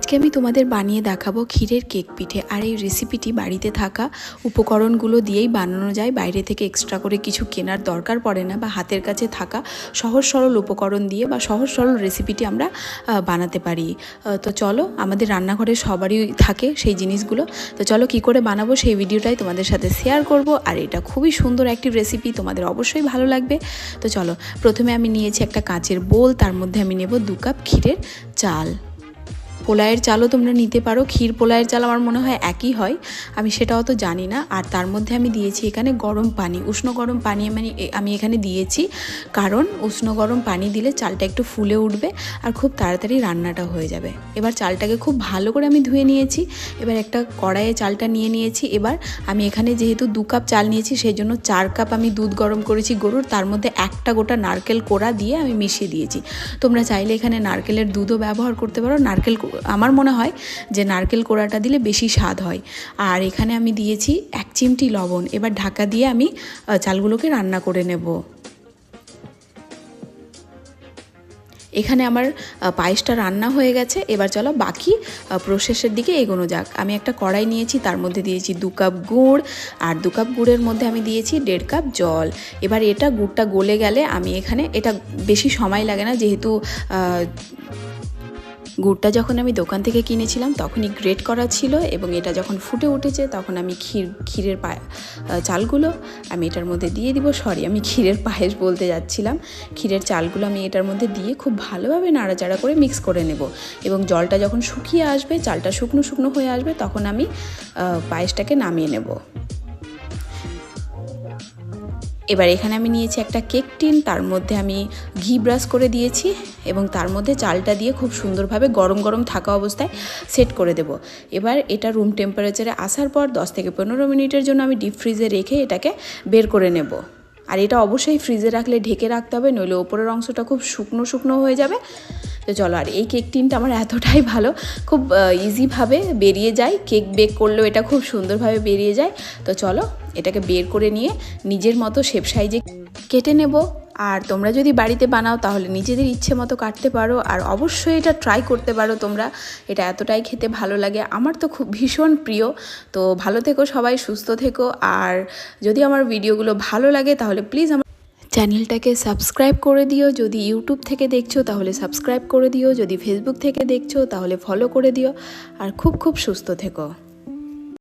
আজকে আমি তোমাদের বানিয়ে দেখাবো ক্ষীরের কেক পিঠে। আর এই রেসিপিটি বাড়িতে থাকা উপকরণগুলো দিয়েই বানানো যায়, বাইরে থেকে এক্সট্রা করে কিছু কেনার দরকার পড়ে না, বা হাতের কাছে থাকা সহজ সরল উপকরণ দিয়ে বা সহজ সরল রেসিপিটি আমরা বানাতে পারি। তো চলো, আমাদের রান্নাঘরে সবারই থাকে সেই জিনিসগুলো। তো চলো কি করে বানাবো সেই ভিডিওটাই তোমাদের সাথে শেয়ার করব। আর এটা খুবই সুন্দর একটি রেসিপি, তোমাদের অবশ্যই ভালো লাগবে। তো চলো, প্রথমে আমি নিয়েছি একটা কাঁচের বোল, তার মধ্যে আমি নেব 2 কাপ ক্ষীরের চাল। পোলায়ের চালও তোমরা নিতে পারো, ক্ষীর পোলায়ের চাল আমার মনে হয় একই হয়, আমি সেটা অত জানি না। আর তার মধ্যে আমি দিয়েছি এখানে গরম পানি, উষ্ণ গরম পানি আমি এখানে দিয়েছি, কারণ উষ্ণ গরম পানি দিলে চালটা একটু ফুলে উঠবে আর খুব তাড়াতাড়ি রান্নাটা হয়ে যাবে। এবার চালটাকে খুব ভালো করে আমি ধুয়ে নিয়েছি। এবার একটা কড়াইয়ে চালটা নিয়ে নিয়েছি। এবার আমি এখানে যেহেতু 2 কাপ চাল নিয়েছি, সেই জন্য 4 কাপ আমি দুধ গরম করেছি গরুর, তার মধ্যে একটা গোটা নারকেল কোড়া দিয়ে আমি মিশিয়ে দিয়েছি। তোমরা চাইলে এখানে নারকেলের দুধও ব্যবহার করতে পারো। আমার মনে হয় যে নারকেল কোড়াটা দিলে বেশি স্বাদ হয়। আর এখানে আমি দিয়েছি 1 চিমটি লবণ। এবার ঢাকা দিয়ে আমি চালগুলোকে রান্না করে নেব। এখানে আমার পায়েসটা রান্না হয়ে গেছে। এবার চলো বাকি প্রসেসের দিকে এগোনো যাক। আমি একটা কড়াই নিয়েছি, তার মধ্যে দিয়েছি 2 কাপ গুড়, আর 2 কাপ গুড়ের মধ্যে আমি দিয়েছি 1.5 কাপ জল। এবার এটা গুড়টা গলে গেলে আমি এখানে, এটা বেশি সময় লাগে না, যেহেতু গুড়টা যখন আমি দোকান থেকে কিনেছিলাম তখনই গ্রেট করা ছিল, এবং এটা যখন ফুটে উঠেছে তখন আমি ক্ষীরের চালগুলো আমি এটার মধ্যে দিয়ে দিব। আমি ক্ষীরের পায়েস বলতে যাচ্ছিলাম। ক্ষীরের চালগুলো আমি এটার মধ্যে দিয়ে খুব ভালোভাবে নাড়াচাড়া করে মিক্স করে নেব, এবং জলটা যখন শুকিয়ে আসবে, চালটা শুকনো শুকনো হয়ে আসবে, তখন আমি পায়েসটাকে নামিয়ে নেব। এবার এখানে আমি নিয়েছি একটা কেক টিন, তার মধ্যে আমি ঘি ব্রাশ করে দিয়েছি, এবং তার মধ্যে চালটা দিয়ে খুব সুন্দরভাবে গরম গরম থাকা অবস্থায় সেট করে দেব। এবার এটা রুম টেম্পারেচারে আসার পর 10 থেকে 15 মিনিটের জন্য আমি ডিপ ফ্রিজে রেখে এটাকে বের করে নেব। আর এটা অবশ্যই ফ্রিজে রাখলে ঢেকে রাখতে হবে, নইলে ওপরের অংশটা খুব শুকনো শুকনো হয়ে যাবে। তো চলো, আর এই কেক টিনটা আমার এতটাই ভালো, খুব ইজিভাবে বেরিয়ে যায়, কেক বেক করলেও এটা খুব সুন্দরভাবে বেরিয়ে যায়। তো চলো, এটাকে বের করে নিয়ে নিজের মতো শেপ সাইজে কেটে নেব। আর তোমরা যদি বাড়িতে বানাও তাহলে নিজেদের ইচ্ছে মতো কাটতে পারো, আর অবশ্যই এটা ট্রাই করতে পারো তোমরা। এটা এতটাই খেতে ভালো লাগে, আমার তো খুব ভীষণ প্রিয়। তো ভালো থেকো সবাই, সুস্থ থেকো। আর যদি আমার ভিডিওগুলো ভালো লাগে তাহলে প্লিজ আমার চ্যানেলটাকে সাবস্ক্রাইব করে দিও। যদি ইউটিউব থেকে দেখছো তাহলে সাবস্ক্রাইব করে দিও, যদি ফেসবুক থেকে দেখছো তাহলে ফলো করে দিও। আর খুব খুব সুস্থ থেকো।